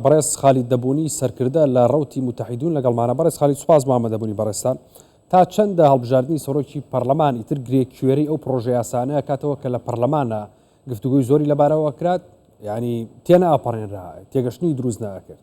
بەڕێز خالید دەبوونی سەرکردە لە ڕەوتی متحیدون لەگەڵمانە. بەڕێز خالید سوپاس بۆ ئامادەبوونی بەڕێستان. تا چەندە هەڵبژاردننی سەرۆکی پەرلەمان ئیتر گرێکوێری ئەو پرۆژە یاسانەیە کاتەوە کە لە پەرلەمانە گفتوگوی زۆری لەبارەوە کرات، یعنی تێنە ئاپەڕێنرا، تێگەشتنی دروست ناکرد؟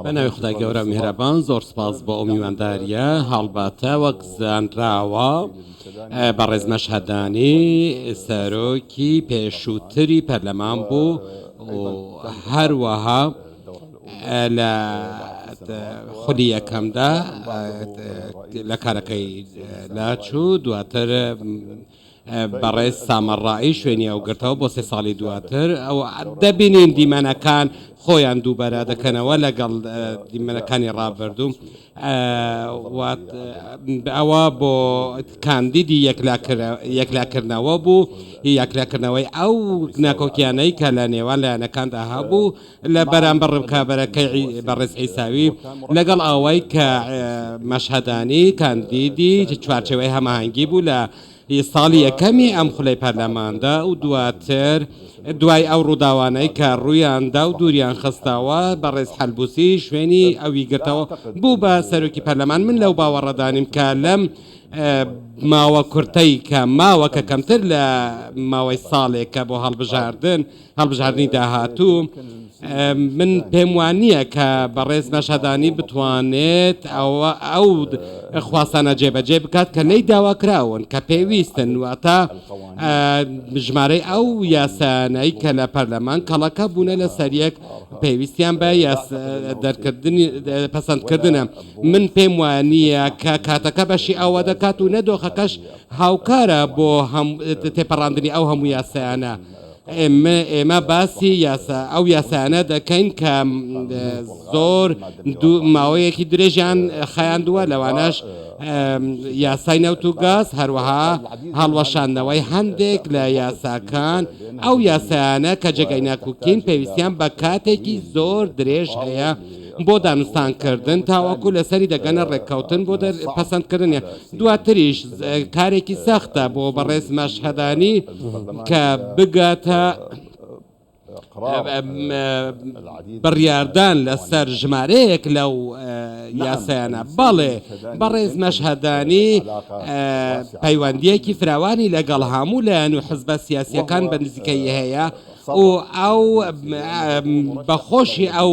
بەناوی خدای گەورە میهرەبان، زۆر سپاس بۆ ئەو میوانداریە هەڵباتە وەک زانراوە بەڕێز مەشهەدانی سەرۆکی پێشووتری پەرلەمان بوو و هەروەها لە خودی یەکەمدا لە کارەکەی لاچوو، دواتر بەڕێز سامەڕایی شوێنی ئەو گرتەوە بۆ 3 ساڵی دواتر. ئەو دەبینین دیمەنەکان خۆیان دووبارە دەکەنەوە لەگەڵ دیمەنەکانی ڕابردوو. ئەوە بۆ کاندیدی یەکلاکردنەوە بوو، یەکلاکردنەوەی ئەو ناکۆکیانەی کە لە نێوان لایەنەکاندا هەبوو لە بەرامبەر ڕکابەرەکەی بەڕێز عیساوی لەگەڵ ئەوەی کە مەشهەدانی کاندیدی چوارچێوەی هەماهەنگی بوو لە ساڵی یەکەمی ئەم خولەی پەرلەماندا و دواتر دوای ئەو ڕووداوانەی کە ڕوویاندا و دووریان خستاوە بەڕێز حەلبوسی شوێنی ئەوی گرتەوە بوو بە سەرۆکی پەرلەمان. من لەو باوەڕەدانیم کە لەم ماوە کورتەی کە ماوەکە کەمتر لە ماوەی ساڵێک کە بۆ هەڵبژاردننی داهاتوو، من پێم وانە کە بەڕێز مەشهەدانی بتوانێت ئەو خواستانە جێبەجێ بکات کە لی داواکراون کە پێویستن، واتە ژمارەی ئەو یاسانەی کە لە پەرلەمان کەڵەکە بوونە لە سەریەک پێویستیان بە پەسەندکردنە. من پێم وانە کە کاتەکە بەشی ئەوە دەکات و نەدۆخەکەش هاوکارە بۆ تێپەڕاندنی ئەو هەموو یاسایانە. ئێمە باسی ئەو یاسانە دەکەین کە زۆر ماوەیەکی درێژیان خەیاندووە، لەوانەش یاسای نەوت و گاز، هەروەها هەڵوەشاندنەوەی هەندێک لە یاساکان. ئەو یاسایانە کە جێگەی ناکوکین پێویستیان بە کاتێکی زۆر درێژ هەیە بۆ دانوستانکردن تاوەکو لەسەری دەگەنە ڕێککەوتن بۆ پەسەندکردنیە. دواتریش کارێکی سەختە بۆ بەڕێز مەشهەدانی کە بگاتە بڕیاردان لەسەر ژمارەیەک لەو یاسایانە. بەڵێ بەڕێز مەشهەدانی پەیوەندیەکی فراوانی لەگەڵ هەموو لایەن و حزبە سیاسیەکان بە نزیکەیی هەیە و ئەو بەخۆشی ئەو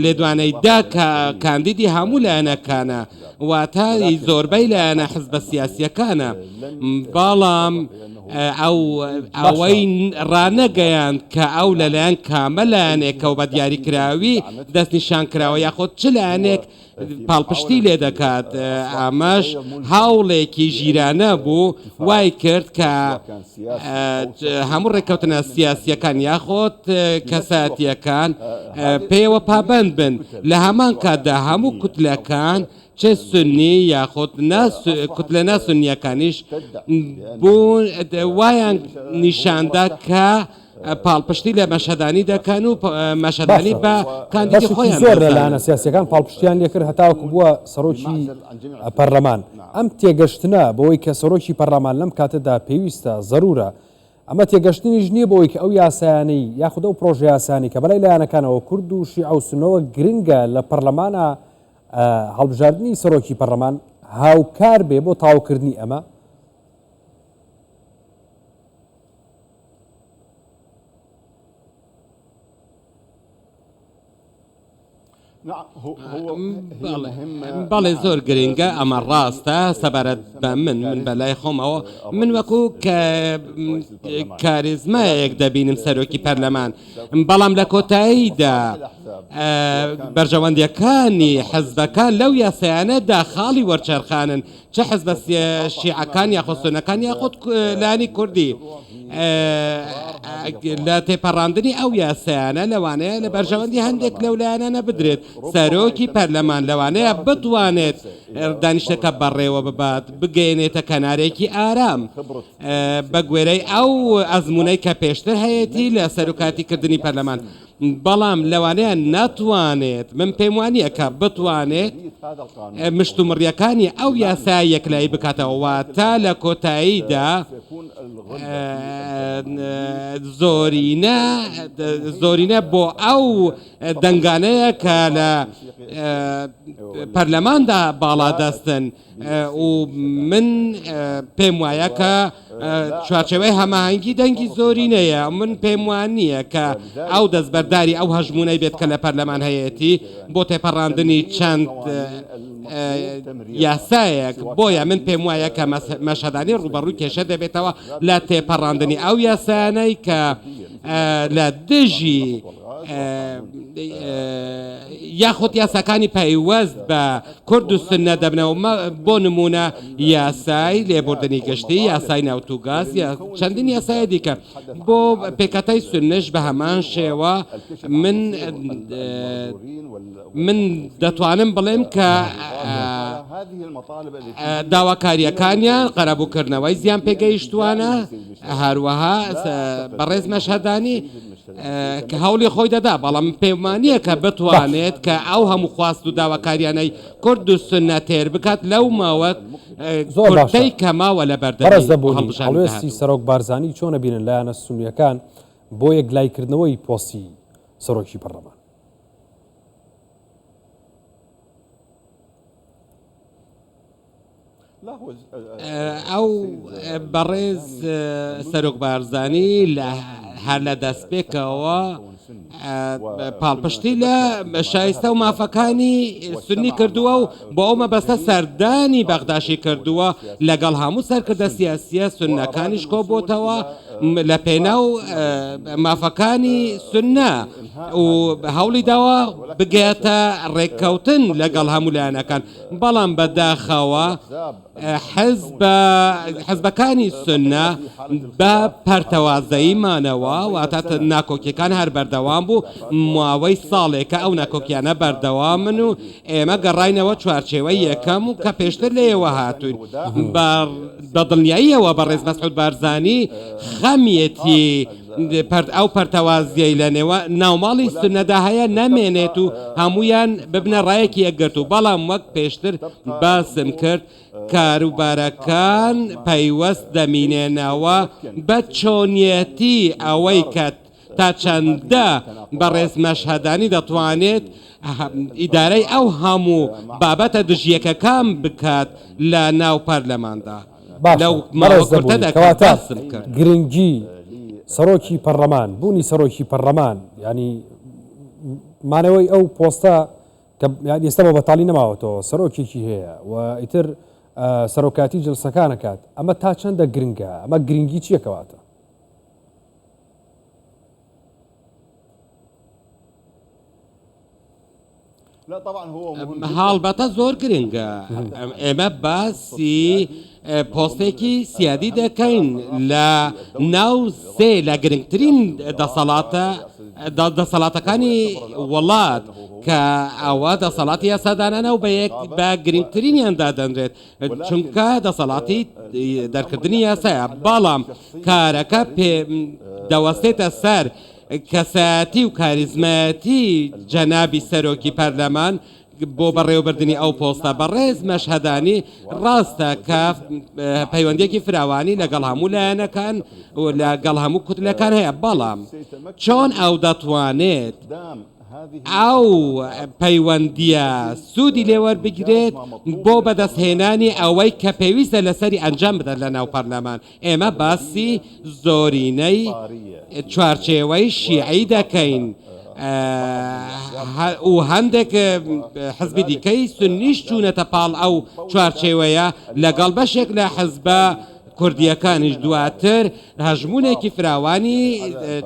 لێدوانەیدا کە کاندیدی هەموو لایەنەکانە، واتە زۆربەی لایەنە حزبە سیاسیەکانە، بەڵام ئەوەی ڕانەگەیاند کە ئەو لەلایەن کامە لایەنێکە و بە دیاریکراوی دەستنیشان کراوە یاخۆت چ لایەنێک پاڵپشتی لێ دەکات. ئەمەش هەوڵێکی ژیرانە بوو، وای کرد کە هەموو ڕێککەوتنە سیاسیەکان یاخۆت کەساتیەکان پێوە پابند بن. لە هەمان کاتدا هەموو کوتلەکان چه سنی یاخۆت کوتلە ناسنیەکانیش بوون وایان نیشاندا کە پاڵپشتی لە مەشهەدانی دەکەن و مەشهەدانی بە کاندیدی خۆیان زۆر لەلایەنە سیاسیەکان پاڵپشتیان لێ کرد هەتاوەکو بووە سەرۆکی پەرلەمان. ئەم تێگەشتنە بەوەی کە سەرۆکی پەرلەمان لەم کاتەدا پێویستە زەرورە، ئەمە تێگەشتنیش نییە بۆی کە ئەو یاسایانەی یاخود ئەو پرۆژە یاسانی کە بەلای لایەنەکانەوە کورد و شیعە و سونەوە گرنگە لە پەرلەمانە هەڵبژاردننی سەرۆکی پەرلەمان هاوکار بێ بۆ تاوکردنی ئەمە. بەڵێ زۆر گرنگە، ئەمە ڕاستە. سەبارەت بە من بەلای خۆمەوە من وەکو کاریزمایەک دەبینم سەرۆکی پەرلەمان، بەڵام لە کۆتاییدا بەرژەوەندیەکانی حزبەکان لەو یاسایانەدا خاڵی وەرچەرخانن، چه حزبە شیعەکان یاخۆ سونەکان یاخۆت لایەنی کوردی. لە تێپەڕاندنی ئەو یاسایانە لەوانەیە لە بەرژەوەندی هەندێک لەو لایەنانە بدرێت. سەرۆکی پەرلەمان لەوانەیە بتوانێت دانیشتەکە بەڕێوە ببات، بگەێنێتە کەنارێکی ئارام بە گوێرەی ئەو ئەزمونەی کە پێشتر هەیەی لە سەرۆکاتیکردنی پەرلەمان. بەڵام لەوانەیە ناتوانێت من پێم وانییە کە بتوانێت مشتومڕیەکانی ئەو یاسا یەکلایی بکاتەوە تا لە کۆتاییدا زۆرینە بۆ ئەو دەنگانەیە کە لە پەرلەماندا باڵا دەستن و من پێم وایە کە چوارچێوەی هەماهەنگی دەنگی زۆرینەیە من پێم وانییە کە ئەو دەستبەرداری ئەو هەژمونەی بێت کە لە پەرلەمان هەیەتی بۆ تێپەڕاندنی چەند یاسایەک بۆیە من پێم وایە کە مەشهدانی ڕوبەڕووی کێشە دەبێتەوە لە تێپەڕاندنی ئەو یاسانەی کە لە دژی یاخود یاساکانی پەیوەست بە کورد و سنە دەبنەوە بۆ نمونە یاسای لێبوردنی گشتی یاسای ناوتوگاز یا چەندین یاسای دیکە بۆ پێکەتەی سنەش بە هەمان شێوە من دەتوانم بڵێم کە داواکاریەکانیان قەرەبووکردنەوەی زیان پێگەیشتوانە هەروەها بەڕێز مەشهدانی کە هەوڵی خۆی دەدا بەڵام پەیمانییە کە بتوانێت کە ئەو هەموو خواست و داواکاریانەی کورد و سنە تێر بکات لەو ماوەت کورتەی کەماوە لە بەردەهەڵوێستی سەرۆک بارزانی چۆنە بینن لایەنە سونیەکان بۆ یەکلایکردنەوەی پۆستی سەرۆکی پەرلەمان ئەو بەڕێز سەرۆک بارزانی هەر لە دەستپێکەوە پاڵپشتی لە شایستە و مافەکانی سنی کردووە و بۆ ئەو مەبەستە سەردانی بەغداشی کردووە لەگەڵ هەموو سەرکردە سیاسیە سنەکانیش کۆبووتەوە لە پێناو مافەکانی سنە و هەوڵی داوە بگاتە ڕێککەوتن لەگەڵ هەموو لایەنەکان بەڵام بەداخەوە حەزبەکانی سنە بە پەرتەوازەیمانەوە واتە ناکۆکیەکان هەر بەردەوام بوو ماوەی ساڵێکە ئەو ناکۆکیانە بەردەوامن و ئێمە گەڕاینەوە چوارچێوەی یەکەم و کە پێشتر لێەوە هاتوین بە دڵنیاییەوە بەڕێز مەسعود بارزانی خەمیەتی ئەو پەرتەوازیەی لە نێوە ناوماڵی سنەدا هەیە نەمێنێت و هەمویان ببنە ڕایەکی یەکگرت و بەڵام وەک پێشتر باسم کرد کاروبارەکان پەیوەست دەمینێنەوە بە چۆنیەتی ئەوەی کە تا چەندە بەڕێز مەشهدانی دەتوانێت ئیدارەی ئەو هەموو بابەتە دژیەکەکان بکات لە ناو پەرلەماندا لەو ماوەکورتەدا باسم کرد گرنگی سەرۆکی پەرلەمان بوونی سەرۆکی پەرلەمان ینی مانەوەی ئەو پۆستە کە ئێستا بە بەتاڵی نەماوەتەوە سەرۆکێکی هەیە و ئیتر سەرۆکاتی جلسەکانەکات ئەمە تا چەندە گرنگە ئەمە گرنگی چیەکەواتە هەڵبەتە زۆر گرنگە ئێمە باسی پۆستێکی سیادی دەکەین لە ناو سێ لە گرنگترین دەسەڵاتەکانی وڵات کە ئەوە دەسەڵاتی یاسادانانە و بە گرنگترینیاندا دەنرێت چونکە دەسەڵاتی دەرکردنی یاسایە بەڵام کارەکە دەوەستێتە سەر کەسایەتی و کاریزمەتی جەنابی سەرۆکی پەرلەمان بۆ بەڕێوەبردننی ئەو پۆستە بەڕێز مەشهدانی ڕاستە کە پەیوەندێکی فراوانی لەگەڵ هەموو لایەنەکان و لەگەڵ هەموو کوتلەکان هەیە بەڵام چۆن ئەو دەتوانێت ئەو پەیوەندیە سوودی لێوەربگرێت بۆ بەدەستهێنانی ئەوەی کە پێویستە لەسەری ئەنجام بدەن لە ناو پەرلەمان ئێمە باسی زۆرینەی چوارچێوەی شیعی دەکەین و هەندێک حزبی دیکەی سنیش چوونەتە پاڵ ئەو چوارچێوەیە لەگەڵ بەشێک لە حزبە کوردیەکانیش دواتر هەژمونێکی فراوانی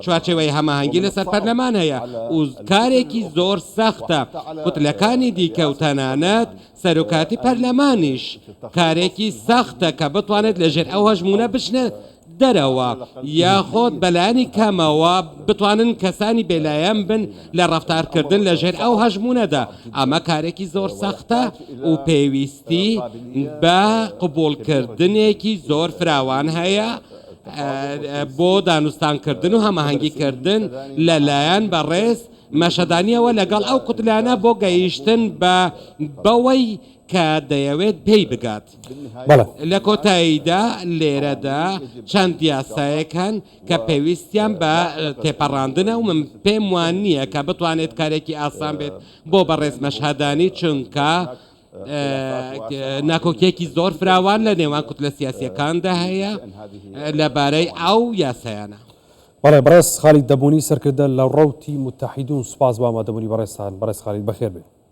چوارچێوەی هەماهەنگی لەسەر پەرلەمان هەیە و کارێکی زۆر سەختە کوتلەکانی دیکە و تەنانەت سەرۆکاتی پەرلەمانیش کارێکی سەختە کە بتوانێت لەژێر ئەو هەژمونە بچنە دەرەوە یاخۆت بەلایانی کەمەوە بتوانن کەسانی بێلایەن بن لە ڕەفتارکردن لەژێر ئەو هەژمونەدا ئەمە کارێکی زۆر سەختە و پێویستی بە قبولکردنێکی زۆر فراوان هەیە بۆ دانوستانکردن و هەماهەنگیکردن لەلایەن بەڕێز مەشەدانیەوە لەگەڵ ئەو قوتلانە بۆ گەیشتن بەوەی کە دەیەوێت پێی بگات. لە کۆتاییدا لێرەدا چەند یاسایەکان کە پێویستیان بە تێپەڕاندنە و من پێم وان نییە کە بتوانێت کارێکی ئاسان بێت بۆ بەڕێز مەشهەدانی چونکە ناکۆکیێکی زۆر فراوان لە نێوان کوتلە سیاسیەکاندا هەیە لەبارەی ئەو یاسایانە. بەڵێ بەڕێز خالید دەبوونی سەرکردە لە ڕەوتی متحیدون سوپاس بە ئامادەبوونی بەڕێزان. بەڕێز خالید بەخێر بێت.